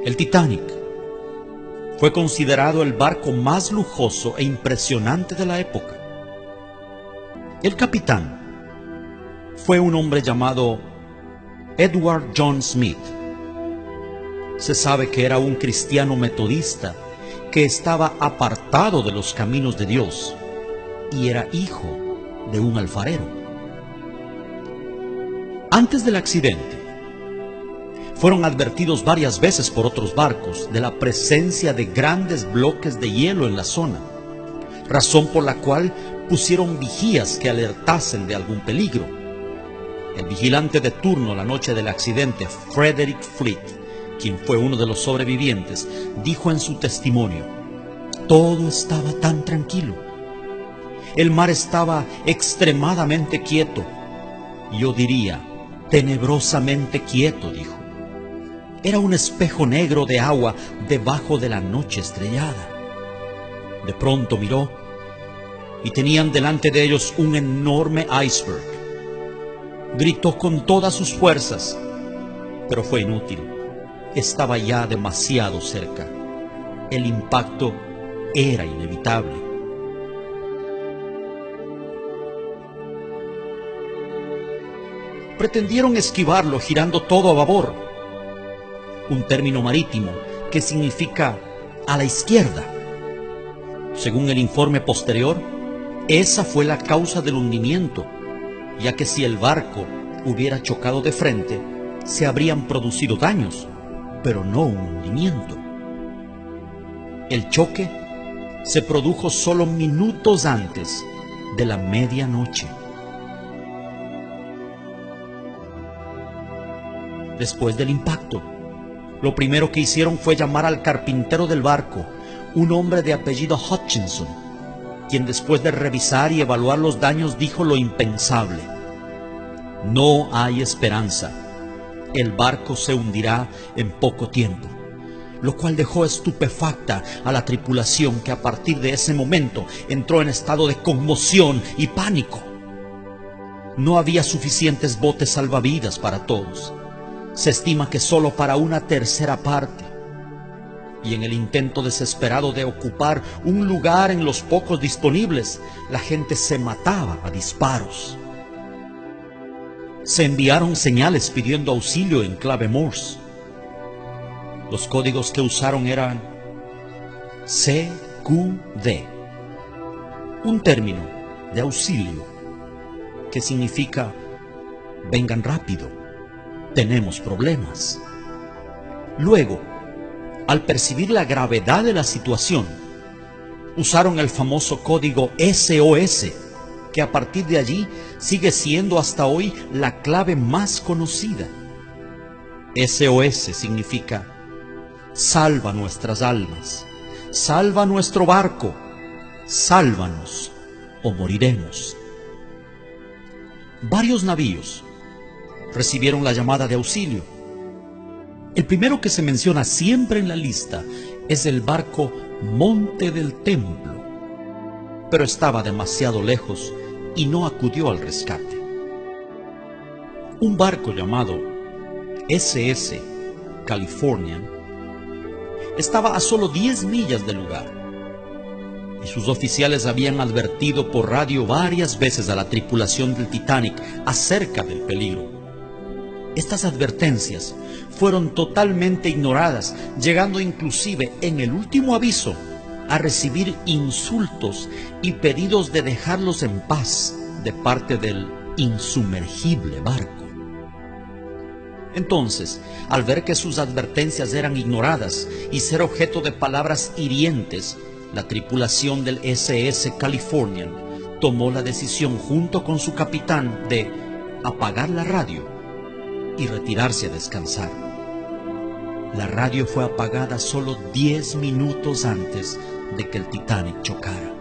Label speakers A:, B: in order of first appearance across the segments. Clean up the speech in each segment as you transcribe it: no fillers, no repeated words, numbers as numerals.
A: El Titanic fue considerado el barco más lujoso e impresionante de la época. El capitán fue un hombre llamado Edward John Smith. Se sabe que era un cristiano metodista que estaba apartado de los caminos de Dios y era hijo de un alfarero. Antes del accidente, fueron advertidos varias veces por otros barcos de la presencia de grandes bloques de hielo en la zona, razón por la cual pusieron vigías que alertasen de algún peligro. El vigilante de turno la noche del accidente, Frederick Fleet, quien fue uno de los sobrevivientes, dijo en su testimonio: todo estaba tan tranquilo. El mar estaba extremadamente quieto. Yo diría, tenebrosamente quieto, dijo. Era un espejo negro de agua debajo de la noche estrellada. De pronto miró y tenían delante de ellos un enorme iceberg. Gritó con todas sus fuerzas, pero fue inútil. Estaba ya demasiado cerca. El impacto era inevitable. Pretendieron esquivarlo girando todo a babor, un término marítimo que significa a la izquierda. Según el informe posterior, esa fue la causa del hundimiento, ya que si el barco hubiera chocado de frente, se habrían producido daños, pero no un hundimiento. El choque se produjo solo minutos antes de la medianoche. Después del impacto, lo primero que hicieron fue llamar al carpintero del barco, un hombre de apellido Hutchinson, quien después de revisar y evaluar los daños dijo lo impensable: no hay esperanza, el barco se hundirá en poco tiempo, lo cual dejó estupefacta a la tripulación, que a partir de ese momento entró en estado de conmoción y pánico. No había suficientes botes salvavidas para todos. Se estima que solo para una tercera parte. Y en el intento desesperado de ocupar un lugar en los pocos disponibles, la gente se mataba a disparos. Se enviaron señales pidiendo auxilio en clave Morse. Los códigos que usaron eran CQD, un término de auxilio que significa vengan rápido, tenemos problemas. Luego, al percibir la gravedad de la situación, usaron el famoso código SOS, que a partir de allí sigue siendo hasta hoy la clave más conocida. SOS significa salva nuestras almas, salva nuestro barco, sálvanos o moriremos. Varios navíos recibieron la llamada de auxilio. El primero que se menciona siempre en la lista es el barco Monte del Templo, pero estaba demasiado lejos y no acudió al rescate. Un barco llamado SS Californian estaba a solo 10 millas del lugar, y sus oficiales habían advertido por radio varias veces a la tripulación del Titanic acerca del peligro. Estas advertencias fueron totalmente ignoradas, llegando inclusive en el último aviso a recibir insultos y pedidos de dejarlos en paz de parte del insumergible barco. Entonces, al ver que sus advertencias eran ignoradas y ser objeto de palabras hirientes, la tripulación del SS Californian tomó la decisión junto con su capitán de apagar la radio y retirarse a descansar. La radio fue apagada solo 10 minutos antes de que el Titanic chocara.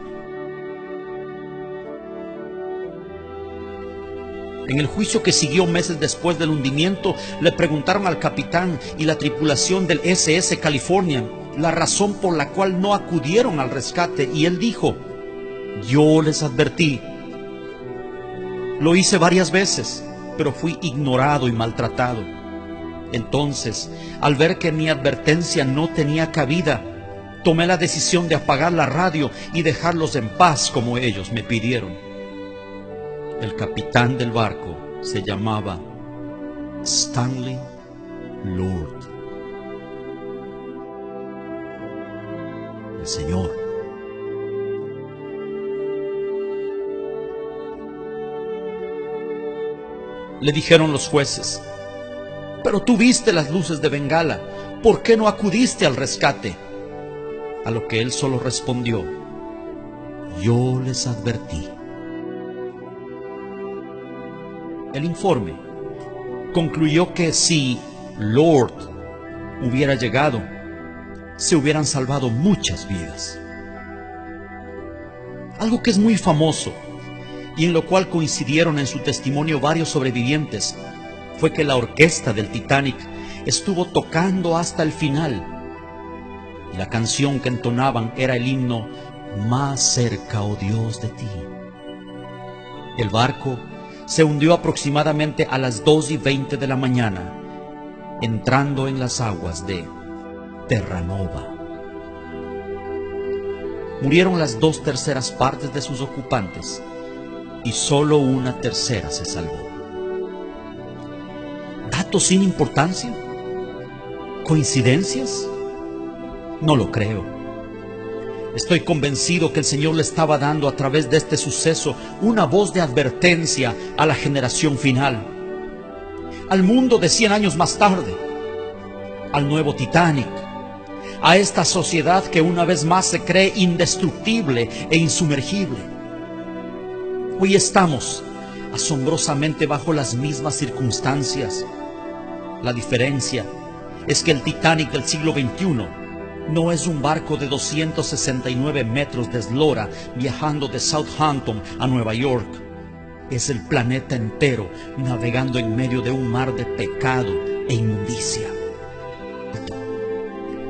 A: En el juicio que siguió meses después del hundimiento, le preguntaron al capitán y la tripulación del SS California la razón por la cual no acudieron al rescate, y él dijo: yo les advertí. Lo hice varias veces, pero fui ignorado y maltratado. Entonces, al ver que mi advertencia no tenía cabida, tomé la decisión de apagar la radio y dejarlos en paz como ellos me pidieron. El capitán del barco se llamaba Stanley Lord. El Señor le dijeron los jueces: pero tú viste las luces de Bengala, ¿por qué no acudiste al rescate? A lo que él solo respondió: yo les advertí. El informe concluyó que si Lord hubiera llegado, se hubieran salvado muchas vidas. Algo que es muy famoso y en lo cual coincidieron en su testimonio varios sobrevivientes fue que la orquesta del Titanic estuvo tocando hasta el final, y la canción que entonaban era el himno Más cerca, oh Dios, de ti. El barco se hundió aproximadamente a las 2:20 de la mañana, entrando en las aguas de Terranova. Murieron las 2/3 partes de sus ocupantes y solo 1/3 se salvó. ¿Datos sin importancia? ¿Coincidencias? No lo creo. Estoy convencido que el Señor le estaba dando a través de este suceso una voz de advertencia a la generación final, al mundo de 100 años más tarde, al nuevo Titanic, a esta sociedad que una vez más se cree indestructible e insumergible. Hoy estamos asombrosamente bajo las mismas circunstancias. La diferencia es que el Titanic del siglo XXI no es un barco de 269 metros de eslora viajando de Southampton a Nueva York. Es el planeta entero navegando en medio de un mar de pecado e inmundicia.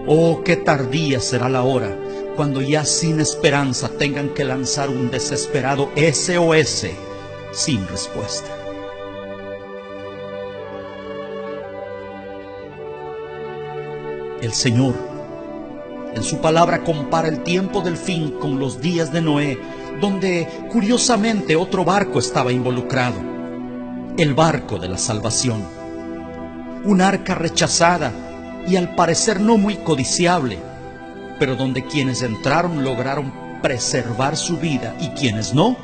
A: Oh, qué tardía será la hora cuando ya sin esperanza tengan que lanzar un desesperado SOS sin respuesta. El Señor, en su palabra, compara el tiempo del fin con los días de Noé, donde curiosamente otro barco estaba involucrado, el barco de la salvación. Un arca rechazada y al parecer no muy codiciable, pero donde quienes entraron lograron preservar su vida y quienes no,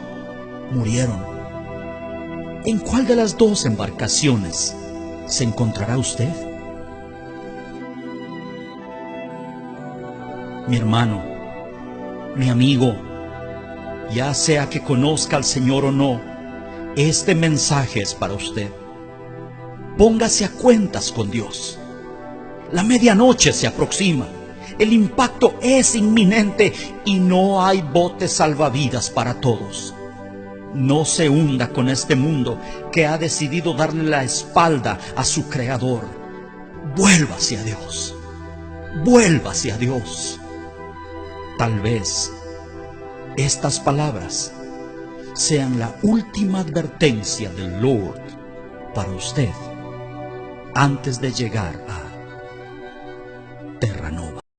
A: murieron. ¿En cuál de las dos embarcaciones se encontrará usted? Mi hermano, mi amigo, ya sea que conozca al Señor o no, este mensaje es para usted. Póngase a cuentas con Dios. La medianoche se aproxima, el impacto es inminente y no hay botes salvavidas para todos. No se hunda con este mundo que ha decidido darle la espalda a su Creador. Vuélvase a Dios. Vuélvase a Dios. Tal vez estas palabras sean la última advertencia del Lord para usted antes de llegar a Terranova.